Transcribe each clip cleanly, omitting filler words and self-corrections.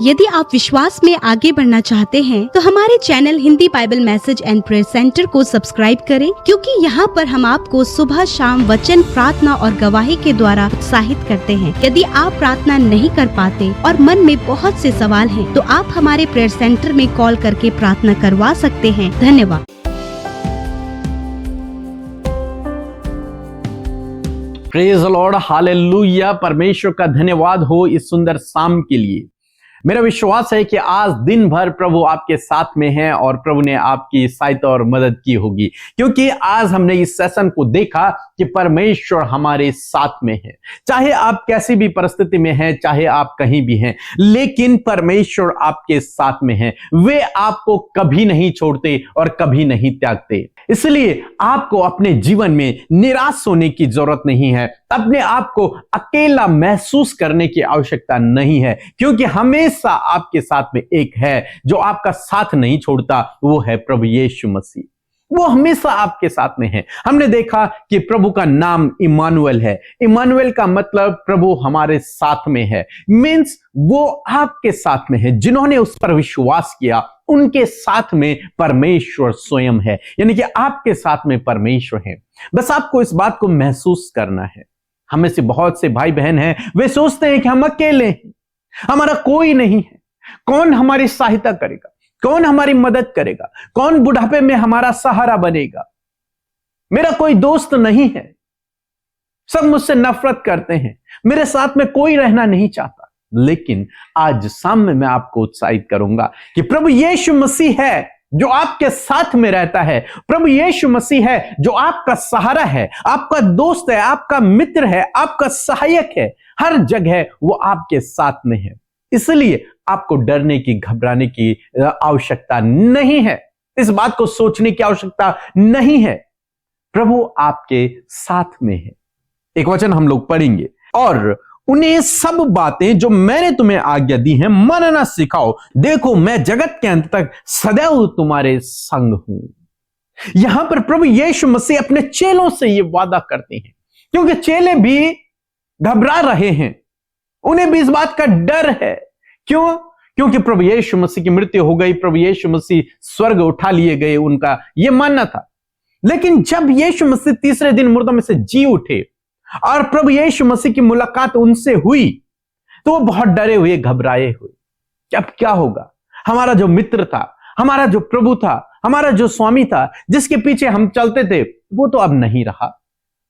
यदि आप विश्वास में आगे बढ़ना चाहते हैं तो हमारे channel Hindi Bible message and prayer centre को सब्सक्राइब करें, क्योंकि यहाँ पर हम आपको सुबह शाम वचन, प्रार्थना और गवाही के द्वारा उत्साहित करते हैं। यदि आप प्रार्थना नहीं कर पाते और मन में बहुत से सवाल हैं, तो आप हमारे प्रेयर सेंटर में कॉल करके प्रार्थना करवा सकते हैं। धन्यवाद। Praise the Lord, hallelujah. परमेश्वर का धन्यवाद हो इस सुंदर शाम के लिए। मेरा विश्वास है कि आज दिन भर प्रभु आपके साथ में है और प्रभु ने आपकी सहायता और मदद की होगी, क्योंकि आज हमने इस सेशन को देखा कि परमेश्वर हमारे साथ में है। चाहे आप कैसी भी परिस्थिति में हैं, चाहे आप कहीं भी हैं, लेकिन परमेश्वर आपके साथ में है। वे आपको कभी नहीं छोड़ते और कभी नहीं त्यागते। इसलिए आपको अपने जीवन में निराश होने की जरूरत नहीं है, अपने आप को अकेला महसूस करने की आवश्यकता नहीं है, क्योंकि हमेशा आपके साथ में एक है जो आपका साथ नहीं छोड़ता, वो है प्रभु यीशु मसीह। वो हमेशा आपके साथ में है। हमने देखा कि प्रभु का नाम इमानुएल है। इमानुएल का मतलब प्रभु हमारे साथ में है, मीन्स वो आपके साथ में है। जिन्होंने उस पर विश्वास किया उनके साथ में परमेश्वर स्वयं है, यानी कि आपके साथ में परमेश्वर है। बस आपको इस बात को महसूस करना है। हमें से बहुत से भाई बहन हैं, वे सोचते हैं कि हम अकेले हैं, हमारा कोई नहीं है। कौन हमारी सहायता करेगा, कौन हमारी मदद करेगा, कौन बुढ़ापे में हमारा सहारा बनेगा। मेरा कोई दोस्त नहीं है, सब मुझसे नफरत करते हैं, मेरे साथ में कोई रहना नहीं चाहता। लेकिन आज शाम में मैं आपको उत्साहित करूंगा कि प्रभु यीशु मसीह है जो आपके साथ में रहता है। प्रभु यीशु मसीह है जो आपका सहारा है, आपका दोस्त है, आपका मित्र है, आपका सहायक है। हर जगह वो आपके साथ में है। इसलिए आपको डरने की, घबराने की आवश्यकता नहीं है। इस बात को सोचने की आवश्यकता नहीं है। प्रभु आपके साथ में है। एक वचन हम लोग पढ़ेंगे, और उन्हें सब बातें जो मैंने तुम्हें आज्ञा दी हैं मानना सिखाओ। देखो मैं जगत के अंत तक सदैव तुम्हारे संग हूं। यहां पर प्रभु यीशु मसीह अपने चेलों से यह वादा करते हैं, क्योंकि चेले भी घबरा रहे हैं, उन्हें भी इस बात का डर है। क्यों? क्योंकि प्रभु यीशु मसीह की मृत्यु हो गई, प्रभु यीशु मसीह स्वर्ग उठा लिए गए, उनका यह मानना था। लेकिन जब यीशु मसीह तीसरे दिन मुर्दों में से जी उठे और प्रभु यीशु मसीह की मुलाकात उनसे हुई, तो वो बहुत डरे हुए, घबराए हुए कि अब क्या होगा। हमारा जो मित्र था, हमारा जो प्रभु था, हमारा जो स्वामी था, जिसके पीछे हम चलते थे, वो तो अब नहीं रहा।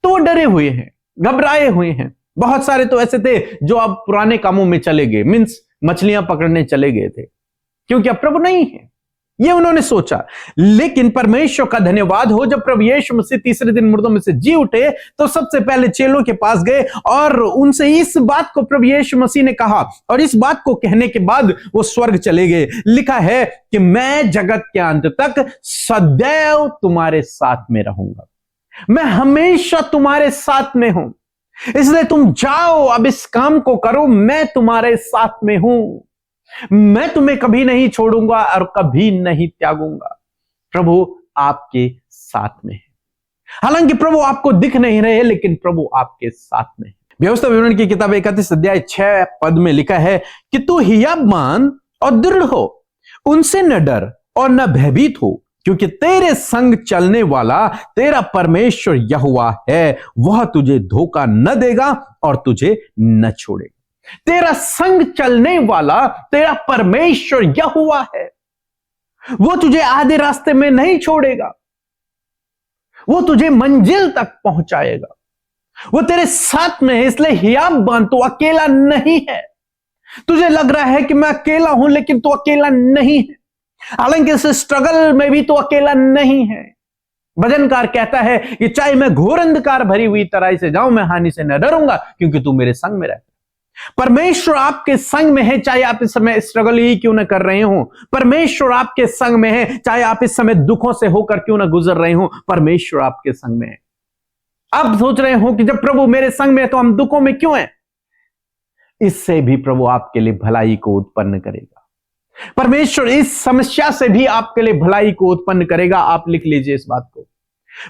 तो वो डरे हुए हैं, घबराए हुए हैं। बहुत सारे तो ऐसे थे जो अब पुराने कामों में चले गए, मीन्स मछलियां पकड़ने चले गए थे, क्योंकि अब प्रभु नहीं है, ये उन्होंने सोचा। लेकिन परमेश्वर का धन्यवाद हो, जब प्रभु यीशु मसीह तीसरे दिन मुर्दों में से जी उठे, तो सबसे पहले चेलों के पास गए और उनसे इस बात को प्रभु यीशु मसीह ने कहा, और इस बात को कहने के बाद वो स्वर्ग चले गए। लिखा है कि मैं जगत के अंत तक सदैव तुम्हारे साथ में रहूंगा, मैं हमेशा तुम्हारे साथ में हूं, इसलिए तुम जाओ, अब इस काम को करो, मैं तुम्हारे साथ में हूं, मैं तुम्हें कभी नहीं छोड़ूंगा और कभी नहीं त्यागूंगा। प्रभु आपके साथ में है। हालांकि प्रभु आपको दिख नहीं रहे, लेकिन प्रभु आपके साथ में है। व्यवस्था विवरण की किताब 31 अध्याय 6 पद में लिखा है कि तू हियाव मान और दृढ़ हो, उनसे न डर और न भयभीत हो, क्योंकि तेरे संग चलने वाला तेरा परमेश्वर यहोवा है, वह तुझे धोखा न देगा और तुझे न छोड़ेगा। तेरा संग चलने वाला तेरा परमेश्वर यहोवा है, वो तुझे आधे रास्ते में नहीं छोड़ेगा, वो तुझे मंजिल तक पहुंचाएगा, वो तेरे साथ में है। इसलिए हियाव बांध, तो अकेला नहीं है। तुझे लग रहा है कि मैं अकेला हूं, लेकिन तू अकेला नहीं है। हालांकि इस स्ट्रगल में भी तो अकेला नहीं है। भजनकार कहता है कि चाहे मैं घोर अंधकार भरी हुई तराई से जाऊं, मैं हानि से न डरूंगा, क्योंकि तू मेरे संग में रहता। परमेश्वर आपके संग में है, चाहे आप इस समय स्ट्रगल ही क्यों न कर रहे हो। परमेश्वर आपके संग में है, चाहे आप इस समय दुखों से होकर क्यों न गुजर रहे हो, परमेश्वर आपके संग में है। आप सोच रहे हो कि जब प्रभु मेरे संग में है तो हम दुखों में क्यों हैं? इससे भी प्रभु आपके लिए भलाई को उत्पन्न करेगा। परमेश्वर इस समस्या से भी आपके लिए भलाई को उत्पन्न करेगा। आप लिख लीजिए इस बात को।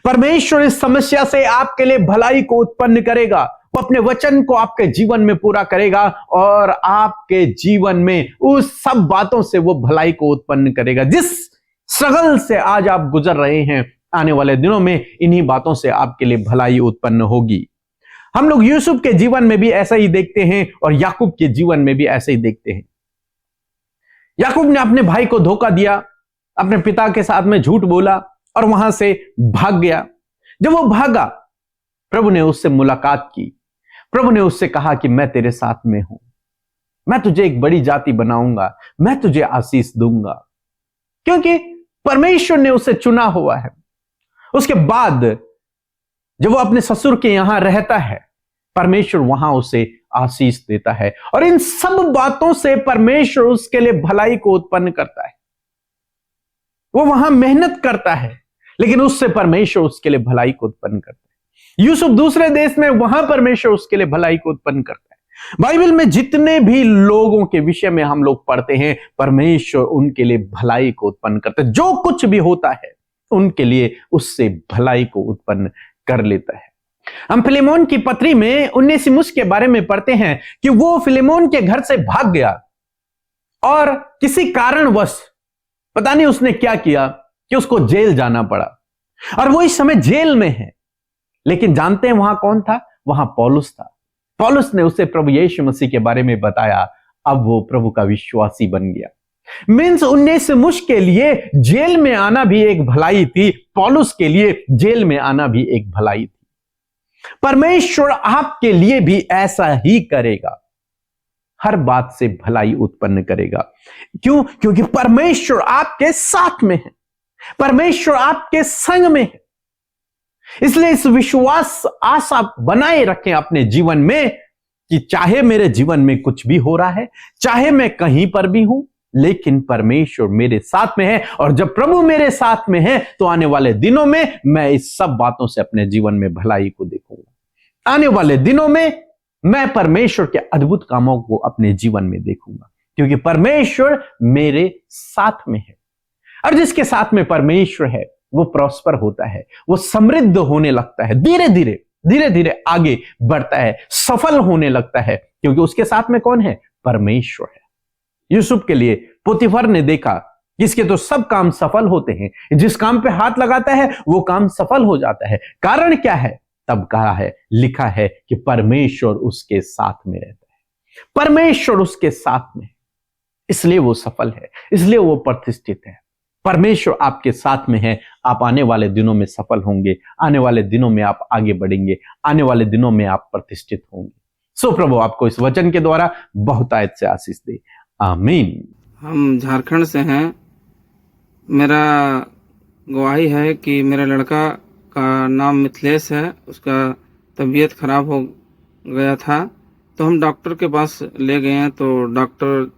परमेश्वर इस समस्या से आपके लिए भलाई को उत्पन्न करेगा। वो अपने वचन को आपके जीवन में पूरा करेगा और आपके जीवन में उस सब बातों से वो भलाई को उत्पन्न करेगा। जिस स्ट्रगल से आज आप गुजर रहे हैं, आने वाले दिनों में इन्हीं बातों से आपके लिए भलाई उत्पन्न होगी। हम लोग यूसुफ के जीवन में भी ऐसा ही देखते हैं और याकूब के जीवन में भी ऐसा ही देखते हैं। याकूब ने अपने भाई को धोखा दिया, अपने पिता के साथ में झूठ बोला और वहां से भाग गया। जब वो भागा, प्रभु ने उससे मुलाकात की। प्रभु ने उससे कहा कि मैं तेरे साथ में हूं, मैं तुझे एक बड़ी जाति बनाऊंगा, मैं तुझे आशीष दूंगा, क्योंकि परमेश्वर ने उसे चुना हुआ है। उसके बाद जब वो अपने ससुर के यहां रहता है, परमेश्वर वहां उसे आशीष देता है और इन सब बातों से परमेश्वर उसके लिए भलाई को उत्पन्न करता है। वो वहां मेहनत करता है, लेकिन उससे परमेश्वर उसके लिए भलाई को उत्पन्न करता है। यूसुफ दूसरे देश में, वहां परमेश्वर उसके लिए भलाई को उत्पन्न करता है। बाइबल में जितने भी लोगों के विषय में हम लोग पढ़ते हैं, परमेश्वर उनके लिए भलाई को उत्पन्न करता है। जो कुछ भी होता है उनके लिए उससे भलाई को उत्पन्न कर लेता है। हम फिलेमोन की पत्री में उनेसिमुस के बारे में पढ़ते हैं कि वो फिलेमोन के घर से भाग गया और किसी कारणवश, पता नहीं उसने क्या किया, कि उसको जेल जाना पड़ा और वो इस समय जेल में है। लेकिन जानते हैं वहां कौन था? वहां पौलुस था। पौलुस ने उसे प्रभु यीशु मसीह के बारे में बताया। अब वो प्रभु का विश्वासी बन गया। मीन्स उनेसिमुस के लिए जेल में आना भी एक भलाई थी, पौलुस के लिए जेल में आना भी एक भलाई थी। परमेश्वर आपके लिए भी ऐसा ही करेगा, हर बात से भलाई उत्पन्न करेगा। क्यों? क्योंकि परमेश्वर आपके साथ में है, परमेश्वर आपके संग में है। इसलिए इस विश्वास आशा बनाए रखें अपने जीवन में कि चाहे मेरे जीवन में कुछ भी हो रहा है, चाहे मैं कहीं पर भी हूं, लेकिन परमेश्वर मेरे साथ में है और जब प्रभु मेरे साथ में है तो आने वाले दिनों में मैं इस सब बातों से अपने जीवन में भलाई को देखूंगा। आने वाले दिनों में मैं परमेश्वर के अद्भुत कामों को अपने जीवन में देखूंगा, क्योंकि परमेश्वर मेरे साथ में है। और जिसके साथ में परमेश्वर है वो प्रॉस्पर होता है, वो समृद्ध होने लगता है, धीरे धीरे आगे बढ़ता है, सफल होने लगता है, क्योंकि उसके साथ में कौन है? परमेश्वर है। यूसुफ के लिए पोतीफर ने देखा जिसके तो सब काम सफल होते हैं, जिस काम पे हाथ लगाता है वो काम सफल हो जाता है। कारण क्या है? तब कहा है, लिखा है कि परमेश्वर उसके साथ में रहता है, परमेश्वर उसके साथ में, इसलिए वो सफल है, इसलिए वो प्रतिष्ठित है। परमेश्वर आपके साथ में है, आप आने वाले दिनों में सफल होंगे, आने वाले दिनों में आप आगे बढ़ेंगे, आने वाले दिनों में आप प्रतिष्ठित होंगे। सो प्रभु आपको इस वचन के द्वारा बहुतायत से आशीष दे, आमीन। हम झारखंड से हैं। मेरा गवाही है कि मेरा लड़का का नाम मिथिलेश है, उसका तबीयत खराब हो गया था, तो हम डॉक्टर के पास ले गए हैं। तो डॉक्टर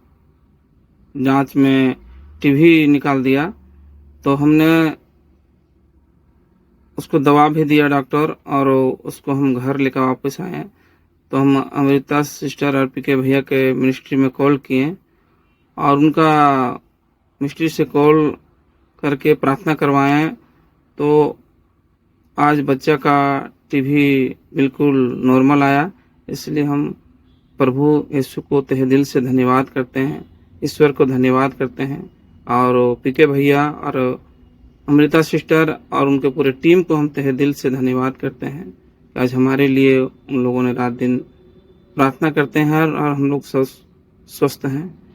जांच में टीबी निकाल दिया, तो हमने उसको दवा भी दिया डॉक्टर, और उसको हम घर लेकर वापस आए। तो हम अमृता सिस्टर और पीके भैया के मिनिस्ट्री में कॉल किए और उनका मिनिस्ट्री से कॉल करके प्रार्थना करवाएं। तो आज बच्चा का टीबी बिल्कुल नॉर्मल आया। इसलिए हम प्रभु यीशु को तहे दिल से धन्यवाद करते हैं, ईश्वर को धन्यवाद करते हैं, और पीके भैया और अमृता सिस्टर और उनके पूरे टीम को हम तहे दिल से धन्यवाद करते हैं कि आज हमारे लिए उन लोगों ने रात दिन प्रार्थना करते हैं और हम लोग स्वस्थ हैं।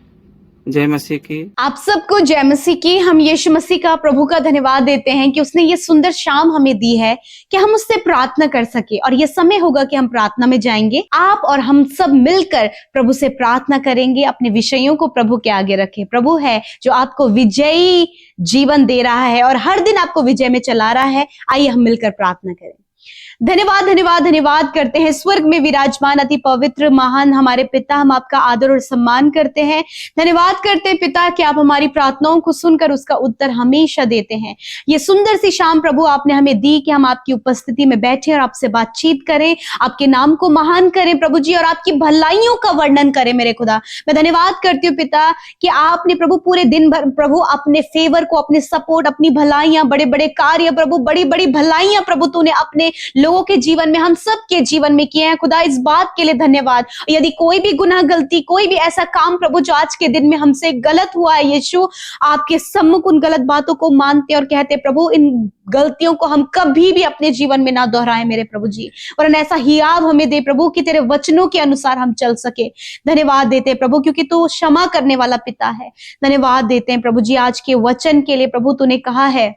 जय मसीह की। आप सबको जय मसीह की। हम यीशु मसीह का, प्रभु का धन्यवाद देते हैं कि उसने ये सुंदर शाम हमें दी है कि हम उससे प्रार्थना कर सके, और ये समय होगा कि हम प्रार्थना में जाएंगे। आप और हम सब मिलकर प्रभु से प्रार्थना करेंगे, अपने विषयों को प्रभु के आगे रखें। प्रभु है जो आपको विजयी जीवन दे रहा है और हर दिन आपको विजय में चला रहा है। आइए हम मिलकर प्रार्थना करें। धन्यवाद धन्यवाद धन्यवाद करते हैं स्वर्ग में विराजमान अति पवित्र महान हमारे पिता, हम आपका आदर और सम्मान करते हैं। धन्यवाद करते हैं पिता कि आप हमारी प्रार्थनाओं को सुनकर उसका उत्तर हमेशा देते हैं। ये सुंदर सी शाम प्रभु आपने हमें दी कि हम आपकी उपस्थिति में बैठे और आपसे बातचीत करें, आपके नाम को महान करें प्रभु जी, और आपकी भलाइयों का वर्णन करें। मेरे खुदा, मैं धन्यवाद करती हूँ पिता कि आपने प्रभु पूरे दिन भर प्रभु अपने फेवर को, अपने सपोर्ट, अपनी भलाइयां, बड़े बड़े कार्य प्रभु, बड़ी बड़ी भलाइयां प्रभु तूने अपने लोगों के जीवन में, हम सब के जीवन में किए हैं खुदा, इस बात के लिए धन्यवाद। यदि कोई भी गुनाह, गलती, कोई भी ऐसा काम प्रभु जो आज के दिन में हमसे गलत हुआ है यीशु, आपके सम्मुख उन गलत बातों को मानते और कहते प्रभु इन गलतियों को हम कभी भी अपने जीवन में ना दोहराएं मेरे प्रभु जी, और ऐसा हियाव हमें दे प्रभु कि तेरे वचनों के अनुसार हम चल सके। धन्यवाद देते हैं प्रभु क्योंकि तू क्षमा करने वाला पिता है। धन्यवाद देते हैं प्रभु जी आज के वचन के लिए। प्रभु तूने कहा है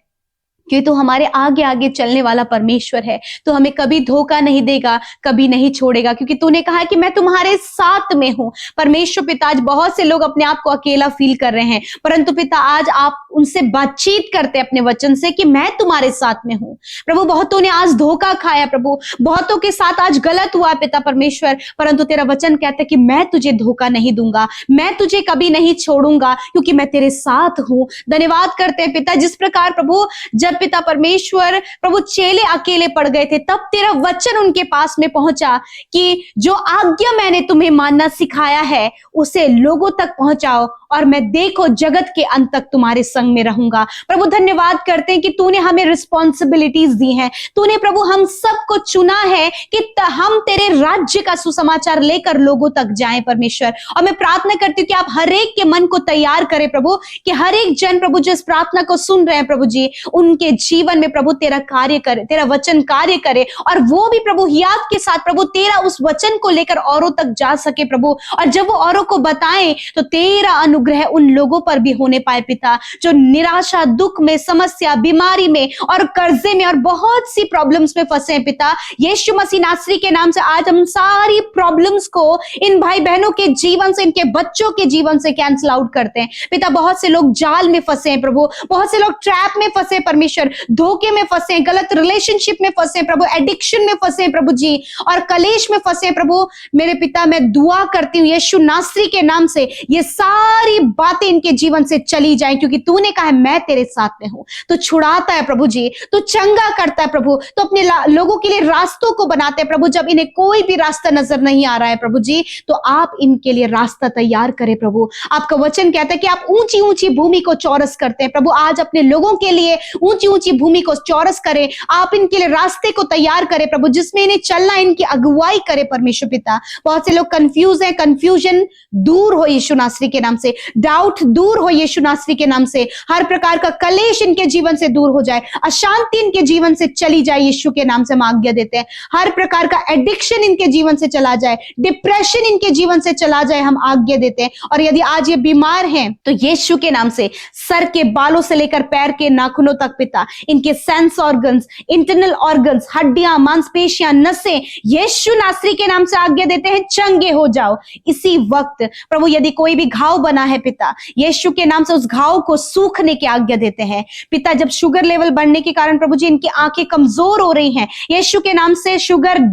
कि तू हमारे आगे आगे चलने वाला परमेश्वर है, तो हमें कभी धोखा नहीं देगा, कभी नहीं छोड़ेगा, क्योंकि तूने कहा है कि मैं तुम्हारे साथ में हूं। परमेश्वर पिता, आज बहुत से लोग अपने आप को अकेला फील कर रहे हैं, परंतु पिता आज आप उनसे बातचीत करते अपने वचन से कि मैं तुम्हारे साथ में हूं। प्रभु बहुतों ने आज धोखा खाया प्रभु, बहुतों के साथ आज गलत हुआ पिता परमेश्वर, परंतु तेरा वचन कहता है कि मैं तुझे धोखा नहीं दूंगा, मैं तुझे कभी नहीं छोड़ूंगा, क्योंकि मैं तेरे साथ हूं। धन्यवाद करते हैं पिता, जिस प्रकार प्रभु जब पिता परमेश्वर प्रभु चेले अकेले पड़ गए थे, तब तेरा वचन उनके पास में पहुंचा कि जो आज्ञा मैंने तुम्हें मानना सिखाया है उसे लोगों तक पहुंचाओ, और मैं देखो जगत के अंत तक तुम्हारे संग में रहूंगा। प्रभु धन्यवाद करते हैं कि तूने हमें रिस्पॉन्सिबिलिटीज दी हैं, तूने प्रभु हम सबको चुना है कि हम तेरे राज्य का सुसमाचार लेकर लोगों तक जाएं परमेश्वर। और मैं प्रार्थना करती हूँ कि आप हर एक के मन को तैयार करें प्रभु, कि हर एक जन प्रभु जो इस प्रार्थना को सुन रहे हैं प्रभु जी, उनके जीवन में प्रभु तेरा कार्य करे, तेरा वचन कार्य करे, और वो भी प्रभु हियाव के साथ प्रभु तेरा उस वचन को लेकर औरों तक जा सके प्रभु, और जब वो औरों को बताएं तो तेरा अनुग्रह उन लोगों पर भी होने पाए पिता, जो निराशा, दुख में, समस्या, बीमारी में और कर्जे में और बहुत सी प्रॉब्लम्स में फंसे हैं पिता। यीशु मसीह नासरी के नाम से आज हम सारी प्रॉब्लम्स को इन भाई बहनों के जीवन से, इनके बच्चों के जीवन से कैंसिल आउट करते हैं पिता। बहुत से लोग जाल में फंसे हैं प्रभु, बहुत से लोग ट्रैप में फंसे परमेश्वर, धोखे में फंसे हैं, गलत रिलेशनशिप में फंसे हैं प्रभु, एडिक्शन में फंसे हैं प्रभु जी, और कलेश में फंसे हैं प्रभु। मेरे पिता मैं दुआ करती हूँ यीशु नासरी के नाम से ये सारी बातें इनके जीवन से चली जाएं, क्योंकि तूने कहा है मैं तेरे साथ में हूं। तो छुड़ाता है प्रभु जी, तो चंगा करता है प्रभु, तो अपने लोगों के लिए रास्तों को बनाते हैं प्रभु। जब इन्हें कोई भी रास्ता नजर नहीं आ रहा है प्रभु जी, तो आप इनके लिए रास्ता तैयार करें प्रभु। आपका वचन कहता है कि आप ऊंची ऊंची भूमि को चौरस करते हैं प्रभु। आज अपने लोगों के लिए ऊंची ऊंची भूमि को चौरस करें, आप इनके लिए रास्ते को तैयार करें प्रभु, जिसमें इन्हें चलना, इनकी अगुवाई करे परमेश्वर पिता। बहुत से लोग कंफ्यूज हैं, कंफ्यूजन दूर हो यीशु नासरी के नाम से, डाउट दूर हो यीशु नासरी के नाम से, हर प्रकार का कलेश इनके जीवन से दूर हो जाए, अशांति इनके जीवन से चली जाए यीशु के नाम से हम आज्ञा देते हैं। हर प्रकार का एडिक्शन इनके जीवन से चला जाए, डिप्रेशन इनके जीवन से चला जाए हम आज्ञा देते हैं। और यदि आज ये बीमार हैं तो यीशु के नाम से सर के बालों से लेकर पैर के नाखूनों तक पिता, इनके सेंस ऑर्गन्स, इंटरनल ऑर्गन्स, हड्डियां, मांसपेशियां, नसें यीशु नासरी के नाम से आज्ञा देते हैं चंगे हो जाओ इसी वक्त प्रभु। यदि कोई भी घाव बना है पिता, यीशु के नाम से उस घाव को सूखने की आज्ञा देते हैं पिता। जब शुगर लेवल बढ़ने के कारण प्रभु जी इनकी आंखें कमजोर हो रही हैं, यीशु के नाम से शुगर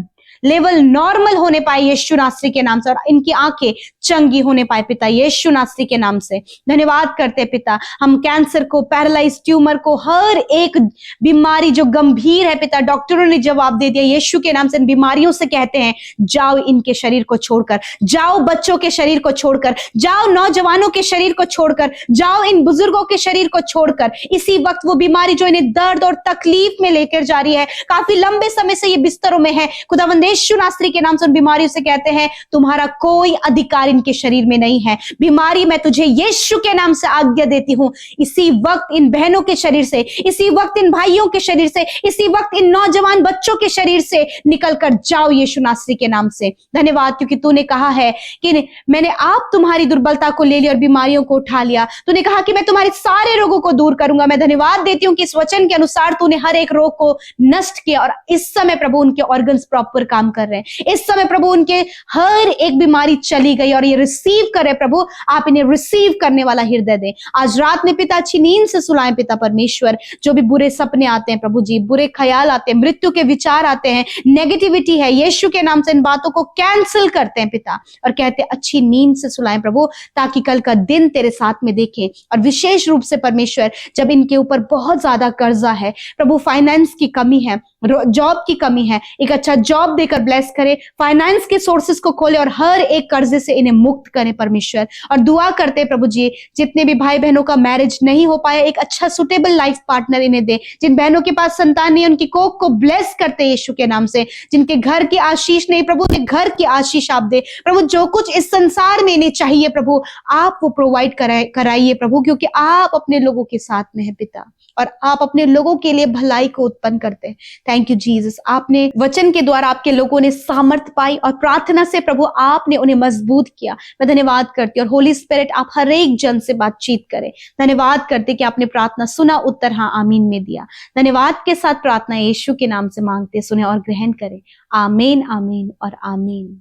लेवल नॉर्मल होने पाए यीशु नासरी के नाम से, और इनकी आंखें चंगी होने पाए पिता यीशु नासरी के नाम से। धन्यवाद करते पिता, हम कैंसर को, पैरालाइज ट्यूमर को, हर एक बीमारी जो गंभीर है पिता, डॉक्टरों ने जवाब दे दिया यीशु के नाम से। इन बीमारियों से कहते हैं जाओ इनके शरीर को छोड़कर, जाओ बच्चों के शरीर को छोड़कर, जाओ नौजवानों के शरीर को छोड़कर, जाओ इन बुजुर्गों के शरीर को छोड़कर। इसी वक्त वो बीमारी जो इन्हें दर्द और तकलीफ में लेकर जा रही है, काफी लंबे समय से ये बिस्तरों में है, खुदावंद यीशु नासरी के नाम से उन बीमारियों से कहते हैं तुम्हारा कोई अधिकार इनके शरीर में नहीं है। बीमारी मैं तुझे यीशु के नाम से आज्ञा देती हूं, इसी वक्त इन बहनों के शरीर से, इसी वक्त इन भाइयों के शरीर से, इसी वक्त इन नौजवान बच्चों के शरीर से निकल कर जाओ यीशु नासरी के नाम से। धन्यवाद क्योंकि तूने कहा है कि मैंने आप तुम्हारी दुर्बलता को ले लिया और बीमारियों को उठा लिया। तूने कहा कि मैं तुम्हारे सारे रोगों को दूर करूंगा। मैं धन्यवाद देती हूँ कि इस वचन के अनुसार तूने हर एक रोग को नष्ट किया, और इस समय प्रभु उनके ऑर्गन्स प्रॉपर काम कर रहे हैं। इस समय प्रभु उनके हर एक बीमारी चली गई और ये रिसीव करे प्रभु। आप इन्हें रिसीव करने वाला हृदय दें। आज रात में पिता अच्छी नींद से सुलाएं पिता परमेश्वर। जो भी बुरे सपने आते हैं प्रभु जी, बुरे ख्याल आते हैं, मृत्यु के विचार आते हैं, नेगेटिविटी है, यीशु के नाम से इन बातों को कैंसिल करते हैं पिता, और कहते हैं अच्छी नींद से सुलाएं प्रभु, ताकि कल का दिन तेरे साथ में देखें। और विशेष रूप से परमेश्वर जब इनके ऊपर बहुत ज्यादा कर्जा है प्रभु, फाइनेंस की कमी है, जॉब की कमी है, एक अच्छा जॉब देकर ब्लेस करे, फाइनेंस के सोर्सेस को खोले और हर एक कर्जे से इन्हें मुक्त करें परमेश्वर। और दुआ करते हैं प्रभु जी, जितने भी भाई बहनों का मैरिज नहीं हो पाया, एक अच्छा सुटेबल लाइफ पार्टनर इन्हें दे। जिन बहनों के पास संतान नहीं, उनकी कोख को ब्लेस करते यीशु के नाम से। जिनके घर की आशीष नहीं प्रभु, उन्हें घर की आशीष आप दे प्रभु। जो कुछ इस संसार में इन्हें चाहिए प्रभु, आप वो प्रोवाइड कराइए प्रभु, क्योंकि आप अपने लोगों के साथ में है पिता, और आप अपने लोगों के लिए भलाई को उत्पन्न करते हैं। थैंक यू जीसस, आपने वचन के द्वारा आपके लोगों ने सामर्थ पाई और प्रार्थना से प्रभु आपने उन्हें मजबूत किया। मैं धन्यवाद करती हूँ, और होली स्पिरिट आप हर एक जन से बातचीत करें। धन्यवाद करते कि आपने प्रार्थना सुना, उत्तर हाँ आमीन में दिया। धन्यवाद के साथ प्रार्थना यीशु के नाम से मांगते, सुने और ग्रहण करें। आमीन, आमीन और आमीन।